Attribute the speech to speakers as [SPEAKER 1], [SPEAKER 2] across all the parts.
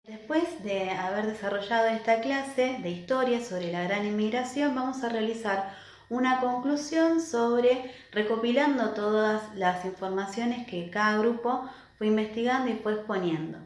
[SPEAKER 1] Después de haber desarrollado esta clase de historia sobre la gran inmigración, vamos a realizar una conclusión recopilando todas las informaciones que cada grupo fue investigando y fue exponiendo.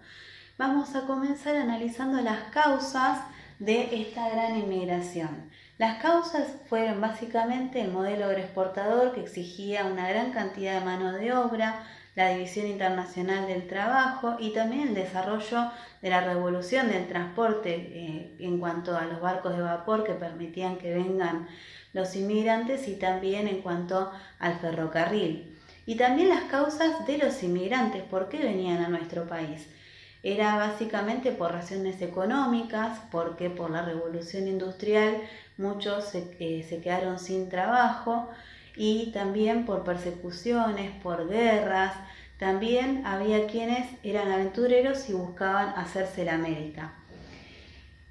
[SPEAKER 1] Vamos a comenzar analizando las causas de esta gran inmigración. Las causas fueron básicamente el modelo agroexportador, que exigía una gran cantidad de mano de obra, la división internacional del trabajo y también el desarrollo de la revolución del transporte en cuanto a los barcos de vapor que permitían que vengan los inmigrantes, y también en cuanto al ferrocarril. Y también las causas de los inmigrantes, por qué venían a nuestro país. Era básicamente por razones económicas, porque por la revolución industrial muchos se quedaron sin trabajo, y también por persecuciones, por guerras. También había quienes eran aventureros y buscaban hacerse la América.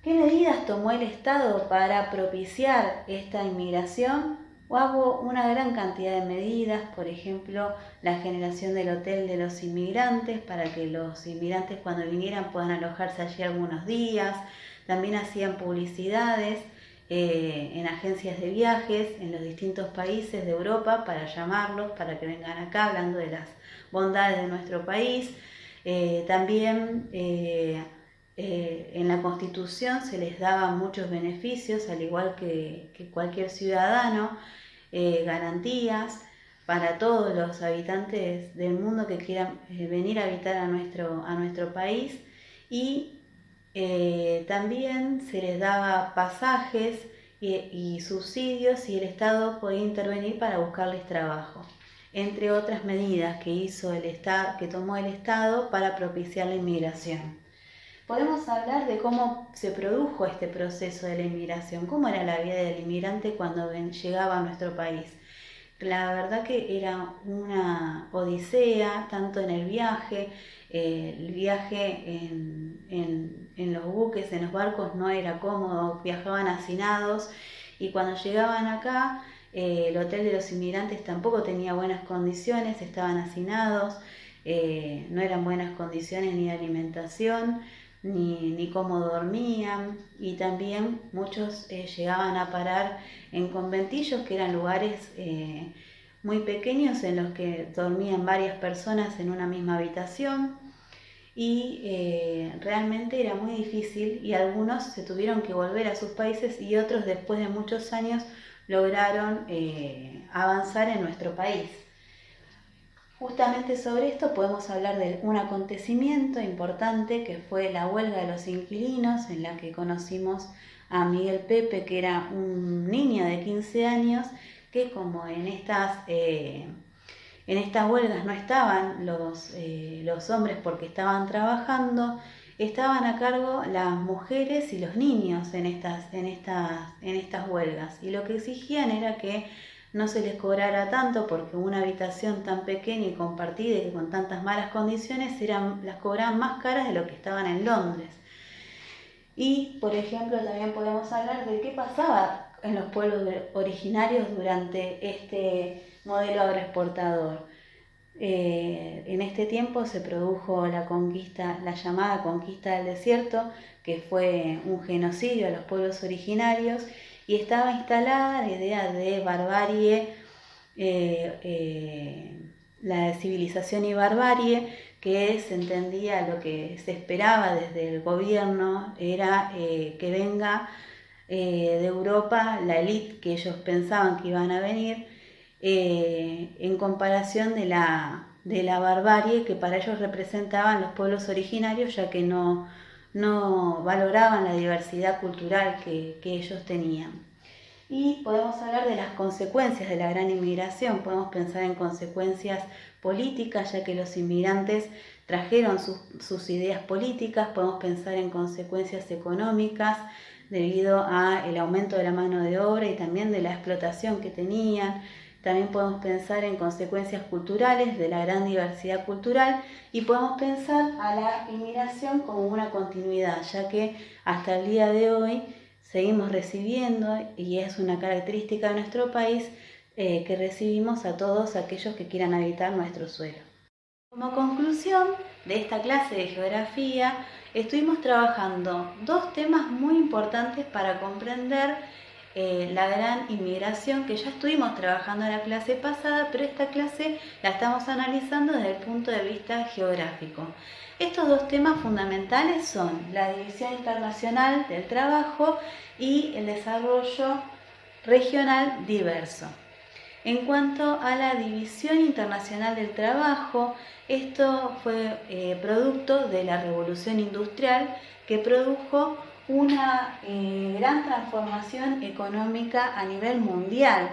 [SPEAKER 1] ¿Qué medidas tomó el Estado para propiciar esta inmigración? Hubo una gran cantidad de medidas, por ejemplo, la generación del Hotel de los Inmigrantes, para que los inmigrantes cuando vinieran puedan alojarse allí algunos días. También hacían publicidades en agencias de viajes en los distintos países de Europa para llamarlos, para que vengan acá, hablando de las bondades de nuestro país. También en la Constitución se les daban muchos beneficios, al igual que cualquier ciudadano, garantías para todos los habitantes del mundo que quieran venir a habitar a nuestro país, y también se les daba pasajes y subsidios, y el Estado podía intervenir para buscarles trabajo, entre otras medidas que tomó el Estado para propiciar la inmigración. Podemos hablar de cómo se produjo este proceso de la inmigración, cómo era la vida del inmigrante cuando llegaba a nuestro país. La verdad que era una odisea, tanto en el viaje en los buques, en los barcos no era cómodo, viajaban hacinados, y cuando llegaban acá el Hotel de los Inmigrantes tampoco tenía buenas condiciones, estaban hacinados, no eran buenas condiciones ni de alimentación, ni cómo dormían, y también muchos llegaban a parar en conventillos, que eran lugares muy pequeños en los que dormían varias personas en una misma habitación, y realmente era muy difícil, y algunos se tuvieron que volver a sus países y otros después de muchos años lograron avanzar en nuestro país. Justamente sobre esto podemos hablar de un acontecimiento importante que fue la huelga de los inquilinos, en la que conocimos a Miguel Pepe, que era un niño de 15 años, que como en estas huelgas no estaban los hombres porque estaban trabajando, estaban a cargo las mujeres y los niños en estas huelgas, y lo que exigían era que no se les cobrara tanto, porque una habitación tan pequeña y compartida y con tantas malas condiciones las cobraban más caras de lo que estaban en Londres. Y, por ejemplo, también podemos hablar de qué pasaba en los pueblos originarios durante este modelo agroexportador. En este tiempo se produjo la llamada conquista del desierto, que fue un genocidio a los pueblos originarios, y estaba instalada la idea de barbarie, la de civilización y barbarie, que se entendía, lo que se esperaba desde el gobierno era que venga de Europa la élite que ellos pensaban que iban a venir, en comparación de la barbarie que para ellos representaban los pueblos originarios, ya que no valoraban la diversidad cultural que ellos tenían. Y podemos hablar de las consecuencias de la gran inmigración. Podemos pensar en consecuencias políticas, ya que los inmigrantes trajeron sus ideas políticas. Podemos pensar en consecuencias económicas, debido al aumento de la mano de obra y también de la explotación que tenían. También podemos pensar en consecuencias culturales de la gran diversidad cultural, y podemos pensar a la inmigración como una continuidad, ya que hasta el día de hoy seguimos recibiendo, y es una característica de nuestro país, que recibimos a todos aquellos que quieran habitar nuestro suelo. Como conclusión de esta clase de geografía, estuvimos trabajando dos temas muy importantes para comprender la gran inmigración que ya estuvimos trabajando en la clase pasada, pero esta clase la estamos analizando desde el punto de vista geográfico. Estos dos temas fundamentales son la división internacional del trabajo y el desarrollo regional diverso. En cuanto a la división internacional del trabajo, esto fue producto de la revolución industrial que produjo una gran transformación económica a nivel mundial.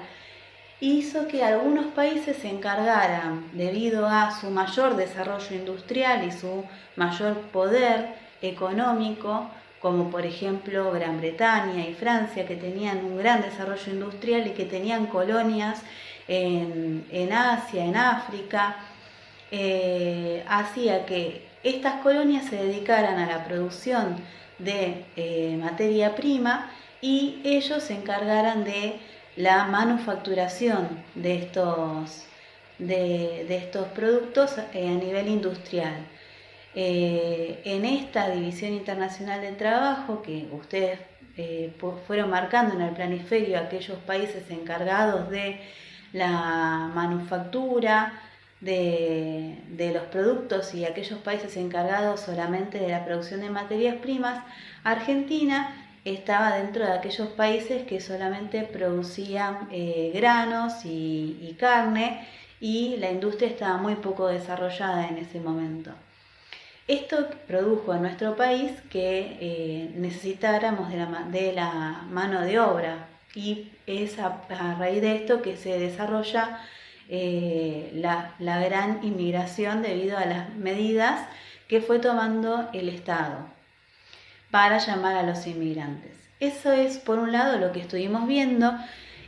[SPEAKER 1] Hizo que algunos países se encargaran, debido a su mayor desarrollo industrial y su mayor poder económico, como por ejemplo Gran Bretaña y Francia, que tenían un gran desarrollo industrial y que tenían colonias en Asia, en África, hacía que estas colonias se dedicaran a la producción de materia prima y ellos se encargaran de la manufacturación de estos productos a nivel industrial. En esta división internacional del trabajo que ustedes fueron marcando en el planiferio aquellos países encargados de la manufactura de los productos y aquellos países encargados solamente de la producción de materias primas, Argentina estaba dentro de aquellos países que solamente producían granos y carne, y la industria estaba muy poco desarrollada en ese momento. Esto produjo en nuestro país que necesitáramos de la mano de obra, y es a raíz de esto que se desarrolla la gran inmigración debido a las medidas que fue tomando el Estado para llamar a los inmigrantes. Eso es por un lado lo que estuvimos viendo,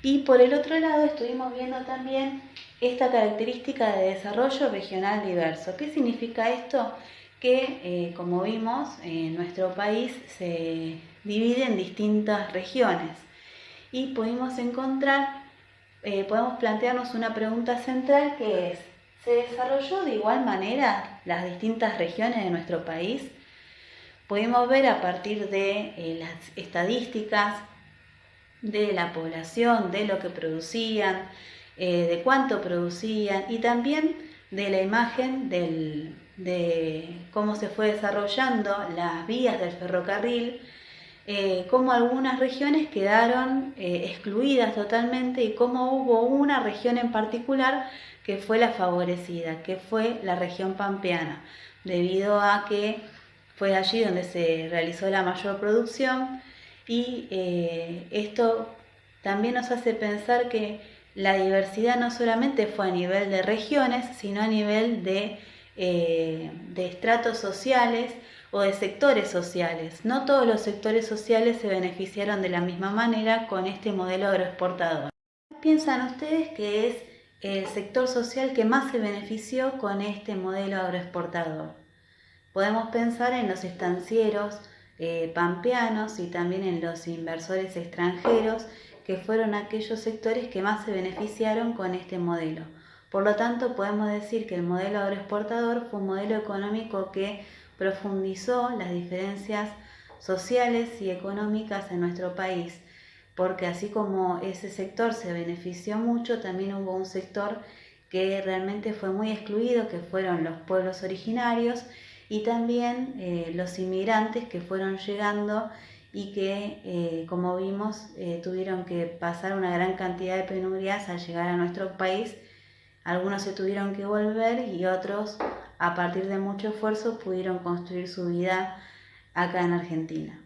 [SPEAKER 1] y por el otro lado estuvimos viendo también esta característica de desarrollo regional diverso. ¿Qué significa esto? Que como vimos, nuestro país se divide en distintas regiones y podemos plantearnos una pregunta central, que es: ¿se desarrolló de igual manera las distintas regiones de nuestro país? Podemos ver a partir de las estadísticas de la población, de lo que producían, de cuánto producían, y también de la imagen de cómo se fue desarrollando las vías del ferrocarril, cómo algunas regiones quedaron excluidas totalmente y cómo hubo una región en particular que fue la favorecida, que fue la región pampeana, debido a que fue allí donde se realizó la mayor producción, y esto también nos hace pensar que la diversidad no solamente fue a nivel de regiones, sino a nivel de estratos sociales o de sectores sociales. No todos los sectores sociales se beneficiaron de la misma manera con este modelo agroexportador. ¿Qué piensan ustedes que es el sector social que más se benefició con este modelo agroexportador? Podemos pensar en los estancieros pampeanos y también en los inversores extranjeros, que fueron aquellos sectores que más se beneficiaron con este modelo. Por lo tanto, podemos decir que el modelo agroexportador fue un modelo económico que profundizó las diferencias sociales y económicas en nuestro país, porque así como ese sector se benefició mucho, también hubo un sector que realmente fue muy excluido, que fueron los pueblos originarios y también los inmigrantes que fueron llegando y que, como vimos, tuvieron que pasar una gran cantidad de penurias al llegar a nuestro país. Algunos se tuvieron que volver y otros, a partir de mucho esfuerzo, pudieron construir su vida acá en Argentina.